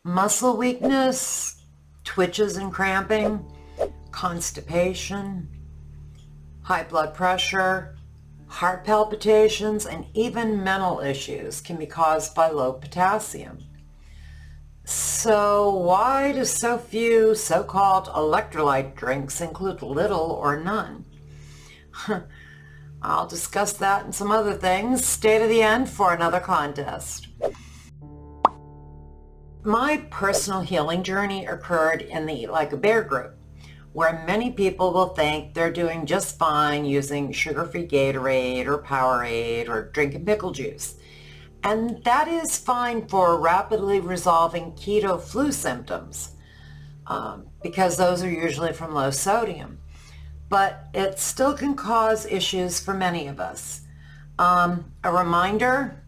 muscle weakness, twitches and cramping, constipation, high blood pressure, heart palpitations, and even mental issues can be caused by low potassium. So why do so few so-called electrolyte drinks include little or none? I'll discuss that and some other things. Stay to the end for another contest. My personal healing journey occurred in the Eat Like a Bear group, where many people will think they're doing just fine using sugar-free Gatorade or Powerade or drinking pickle juice. And that is fine for rapidly resolving keto flu symptoms because those are usually from low sodium. But it still can cause issues for many of us. A reminder,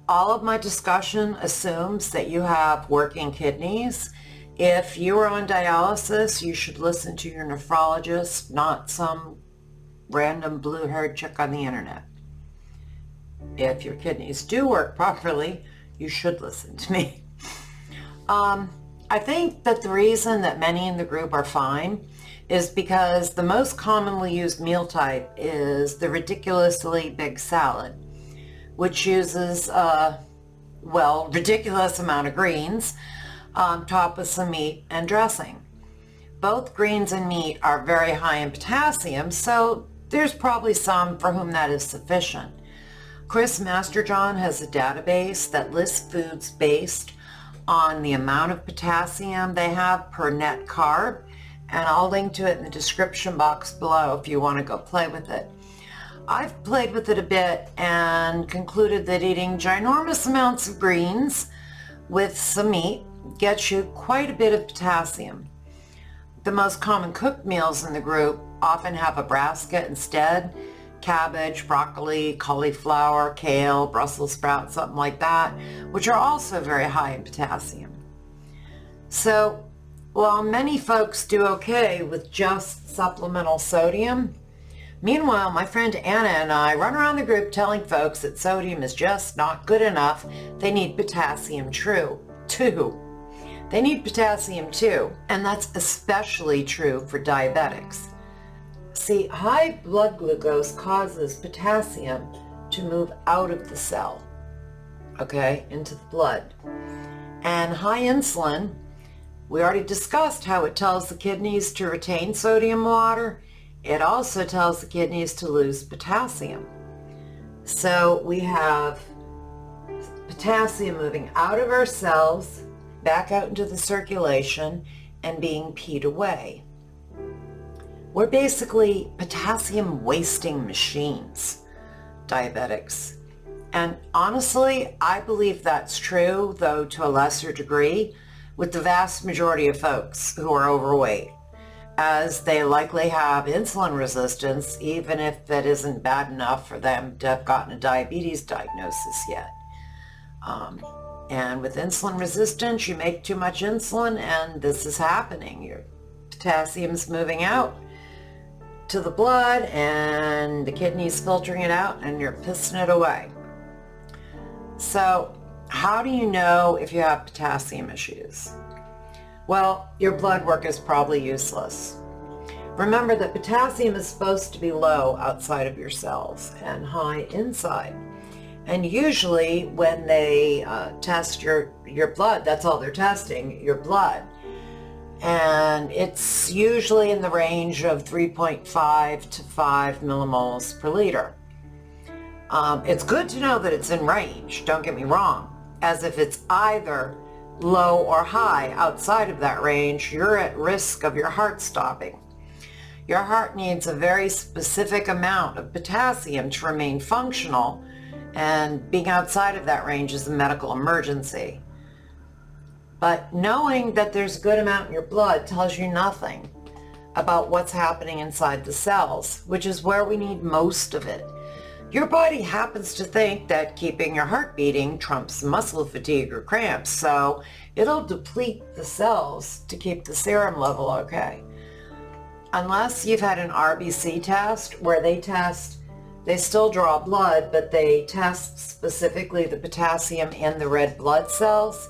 all of my discussion assumes that you have working kidneys. If you are on dialysis, you should listen to your nephrologist, not some random blue-haired chick on the internet. If your kidneys do work properly, you should listen to me. I think that the reason that many in the group are fine is because the most commonly used meal type is the ridiculously big salad, which uses ridiculous amount of greens, topped with some meat and dressing. Both greens and meat are very high in potassium, so there's probably some for whom that is sufficient. Chris Masterjohn has a database that lists foods based on the amount of potassium they have per net carb, and I'll link to it in the description box below if you want to go play with it. I've played with it a bit and concluded that eating ginormous amounts of greens with some meat gets you quite a bit of potassium. The most common cooked meals in the group often have a brassica instead: cabbage, broccoli, cauliflower, kale, Brussels sprouts, something like that, which are also very high in potassium. So while many folks do okay with just supplemental sodium, meanwhile, my friend Anna and I run around the group telling folks that sodium is just not good enough. They need potassium too. They need potassium too, and that's especially true for diabetics. See, high blood glucose causes potassium to move out of the cell, into the blood. And high insulin, we already discussed how it tells the kidneys to retain sodium water. It also tells the kidneys to lose potassium. So we have potassium moving out of our cells, back out into the circulation, and being peed away. We're basically potassium-wasting machines, diabetics. And honestly, I believe that's true, though to a lesser degree, with the vast majority of folks who are overweight, as they likely have insulin resistance, even if that isn't bad enough for them to have gotten a diabetes diagnosis yet. And with insulin resistance, you make too much insulin, and this is happening. Your potassium's moving out to the blood, and the kidneys filtering it out, and you're pissing it away. So how do you know if you have potassium issues? Well, your blood work is probably useless. Remember that potassium is supposed to be low outside of your cells and high inside. And usually when they test your blood, that's all they're testing, your blood. And it's usually in the range of 3.5 to 5 millimoles per liter. It's good to know that it's in range, don't get me wrong, as if it's either low or high outside of that range, you're at risk of your heart stopping. Your heart needs a very specific amount of potassium to remain functional, and being outside of that range is a medical emergency. But knowing that there's a good amount in your blood tells you nothing about what's happening inside the cells, which is where we need most of it. Your body happens to think that keeping your heart beating trumps muscle fatigue or cramps, so it'll deplete the cells to keep the serum level okay. Unless you've had an RBC test where they still draw blood, but they test specifically the potassium in the red blood cells.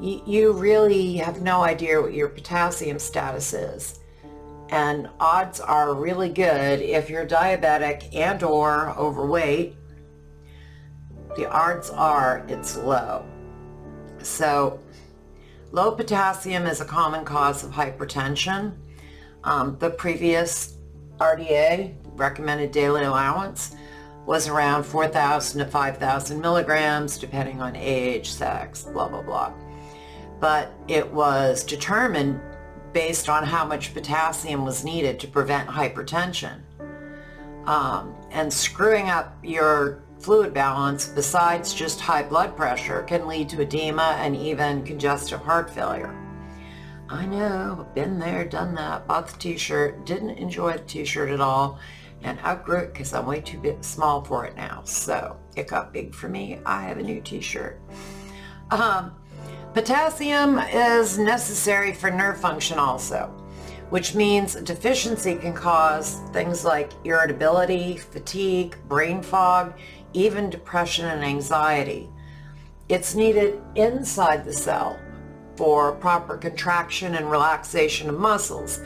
you really have no idea what your potassium status is. And odds are really good if you're diabetic and or overweight, the odds are it's low. So low potassium is a common cause of hypertension. The previous RDA, recommended daily allowance, was around 4,000 to 5,000 milligrams, depending on age, sex, blah, blah, blah. But it was determined based on how much potassium was needed to prevent hypertension. And screwing up your fluid balance, besides just high blood pressure, can lead to edema and even congestive heart failure. I know, been there, done that, bought the t-shirt, didn't enjoy the t-shirt at all, and outgrew it because I'm way too small for it now. So it got big for me. I have a new t-shirt. Potassium is necessary for nerve function also, which means a deficiency can cause things like irritability, fatigue, brain fog, even depression and anxiety. It's needed inside the cell for proper contraction and relaxation of muscles.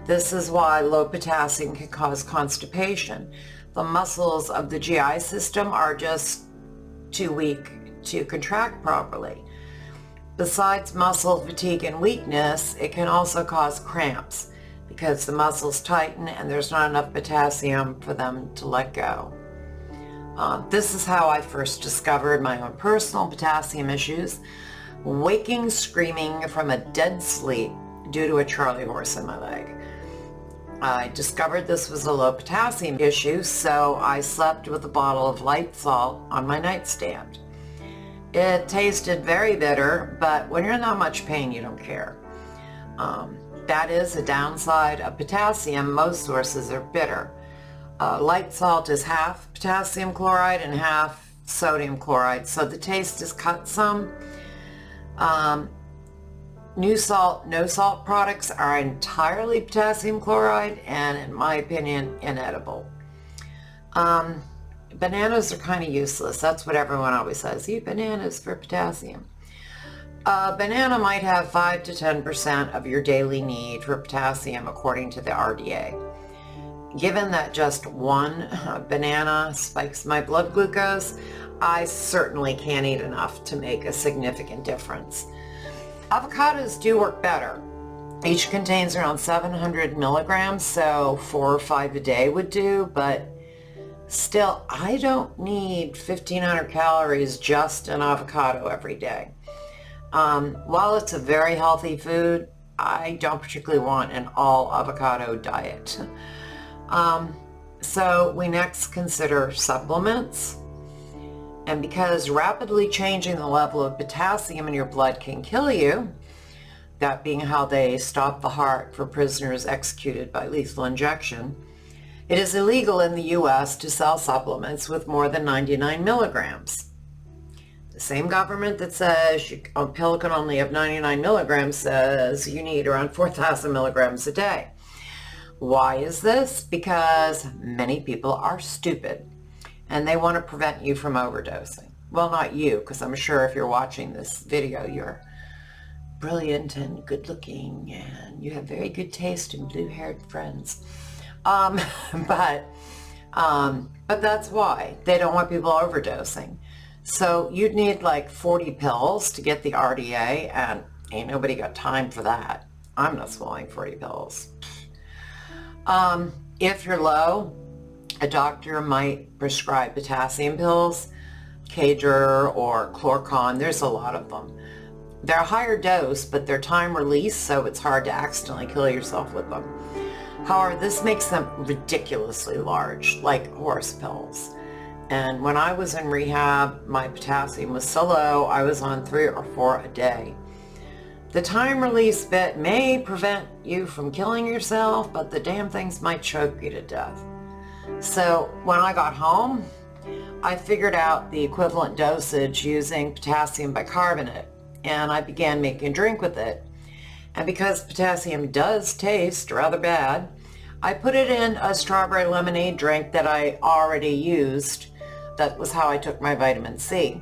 This is why low potassium can cause constipation. The muscles of the GI system are just too weak to contract properly. Besides muscle fatigue and weakness, it can also cause cramps because the muscles tighten and there's not enough potassium for them to let go. This is how I first discovered my own personal potassium issues, waking screaming from a dead sleep due to a Charlie horse in my leg. I discovered this was a low potassium issue, so I slept with a bottle of light salt on my nightstand. It tasted very bitter, but when you're in that much pain, you don't care. That is a downside of potassium. Most sources are bitter. Light salt is half potassium chloride and half sodium chloride, so the taste is cut some. No salt products are entirely potassium chloride and, in my opinion, inedible. Bananas are kind of useless. That's what everyone always says. Eat bananas for potassium. A banana might have 5 to 10% of your daily need for potassium according to the RDA. Given that just one banana spikes my blood glucose, I certainly can't eat enough to make a significant difference. Avocados do work better. Each contains around 700 milligrams, so 4 or 5 a day would do, but still, I don't need 1,500 calories just in avocado every day. While it's a very healthy food, I don't particularly want an all avocado diet. So we next consider supplements. And because rapidly changing the level of potassium in your blood can kill you, that being how they stop the heart for prisoners executed by lethal injection, it is illegal in the U.S. to sell supplements with more than 99 milligrams. The same government that says a pill can only have 99 milligrams says you need around 4,000 milligrams a day. Why is this? Because many people are stupid and they want to prevent you from overdosing. Well, not you, because I'm sure if you're watching this video, you're brilliant and good looking and you have very good taste and blue-haired friends. But that's why. They don't want people overdosing. So you'd need like 40 pills to get the RDA, and ain't nobody got time for that. I'm not swallowing 40 pills. If you're low, a doctor might prescribe potassium pills, Cadre or Chlorcon. There's a lot of them. They're a higher dose, but they're time release, so it's hard to accidentally kill yourself with them. However, this makes them ridiculously large, like horse pills. And when I was in rehab, my potassium was so low, I was on 3 or 4 a day. The time release bit may prevent you from killing yourself, but the damn things might choke you to death. So when I got home, I figured out the equivalent dosage using potassium bicarbonate, and I began making a drink with it. And because potassium does taste rather bad, I put it in a strawberry lemonade drink that I already used. That was how I took my vitamin C.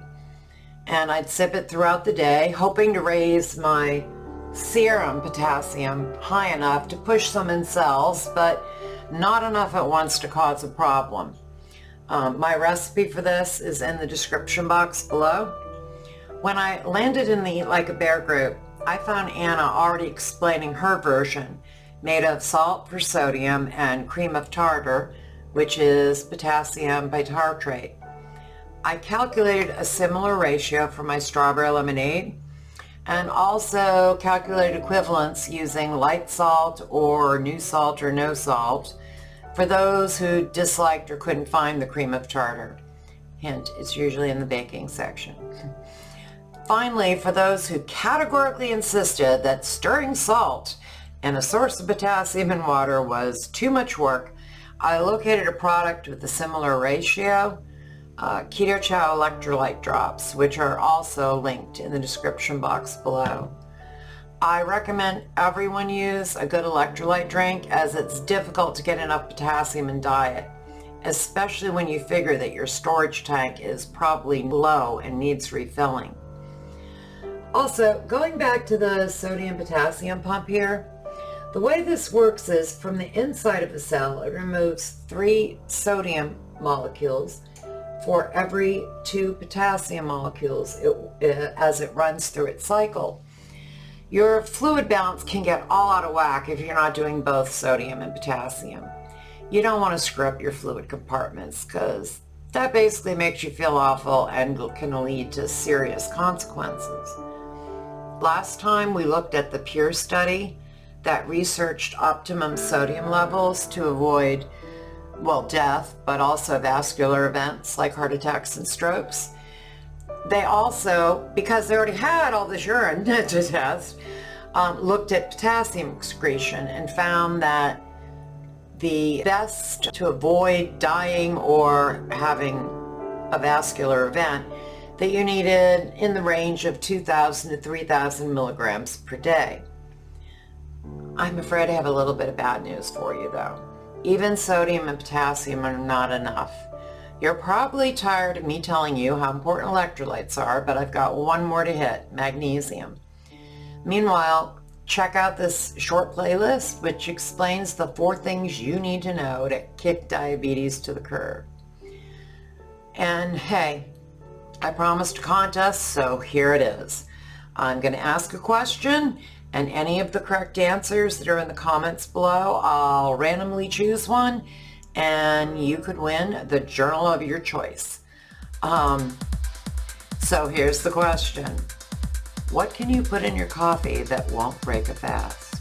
and I'd sip it throughout the day, hoping to raise my serum potassium high enough to push some in cells, but not enough at once to cause a problem. My recipe for this is in the description box below. When I landed in the Eat Like a Bear group, I found Anna already explaining her version, made of salt for sodium and cream of tartar, which is potassium bitartrate. I calculated a similar ratio for my strawberry lemonade and also calculated equivalents using light salt or new salt or no salt for those who disliked or couldn't find the cream of tartar. Hint, it's usually in the baking section. Finally, for those who categorically insisted that stirring salt and a source of potassium in water was too much work, I located a product with a similar ratio, Keto Chow electrolyte drops, which are also linked in the description box below. I recommend everyone use a good electrolyte drink, as it's difficult to get enough potassium in diet, especially when you figure that your storage tank is probably low and needs refilling. Also, going back to the sodium potassium pump here, the way this works is from the inside of a cell, it removes 3 sodium molecules for every 2 potassium molecules as it runs through its cycle. Your fluid balance can get all out of whack if you're not doing both sodium and potassium. You don't want to screw up your fluid compartments, because that basically makes you feel awful and can lead to serious consequences. Last time we looked at the PURE study that researched optimum sodium levels to avoid, well, death, but also vascular events like heart attacks and strokes. They also, because they already had all this urine to test, looked at potassium excretion and found that the best to avoid dying or having a vascular event, that you needed in the range of 2,000 to 3,000 milligrams per day. I'm afraid I have a little bit of bad news for you though. Even sodium and potassium are not enough. You're probably tired of me telling you how important electrolytes are, but I've got one more to hit, magnesium. Meanwhile, check out this short playlist which explains the 4 things you need to know to kick diabetes to the curb. And hey, I promised a contest, so here it is. I'm going to ask a question, and any of the correct answers that are in the comments below, I'll randomly choose one, and you could win the journal of your choice. So here's the question. What can you put in your coffee that won't break a fast?